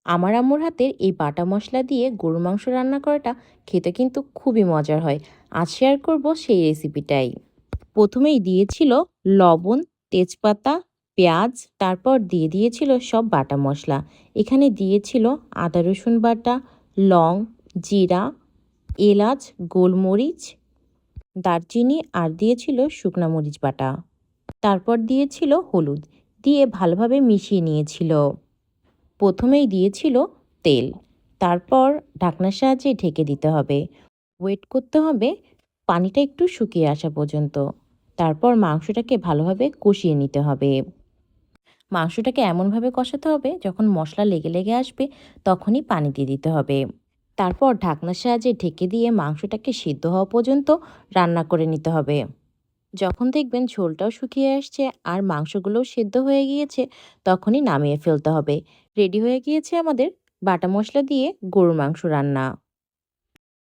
আমার আম্মুর হাতের এই বাটা মশলা দিয়ে গরুর মাংস রান্না করাটা খেতে কিন্তু খুবই মজার হয়। আজ শেয়ার করব সেই রেসিপিটাই। প্রথমেই দিয়েছিল লবণ, তেজপাতা, পেঁয়াজ, তারপর দিয়ে দিয়েছিল সব বাটা মশলা। এখানে দিয়েছিল আদা রসুন বাটা, লং, জিরা, এলাচ, গোলমরিচ, দারচিনি আর দিয়েছিল শুকনা মরিচ বাটা। তারপর দিয়েছিল হলুদ, দিয়ে ভালোভাবে মিশিয়ে নিয়েছিল। প্রথমেই দিয়েছিল তেল, তারপর ঢাকনার সাহায্যে ঢেকে দিতে হবে। ওয়েট করতে হবে পানিটা একটু শুকিয়ে আসা পর্যন্ত। তারপর মাংসটাকে ভালোভাবে কষিয়ে নিতে হবে। মাংসটাকে এমনভাবে কষাতে হবে যখন মশলা লেগে লেগে আসবে তখনই পানি দিয়ে দিতে হবে। তারপর ঢাকনার সাহায্যে ঢেকে দিয়ে মাংসটাকে সিদ্ধ হওয়া পর্যন্ত রান্না করে নিতে হবে। যখন দেখবেন ঝোলটাও শুকিয়ে আসছে আর মাংসগুলোও সেদ্ধ হয়ে গিয়েছে, তখনই নামিয়ে ফেলতে হবে। রেডি হয়ে গিয়েছে আমাদের বাটা মশলা দিয়ে গরুর মাংস রান্না।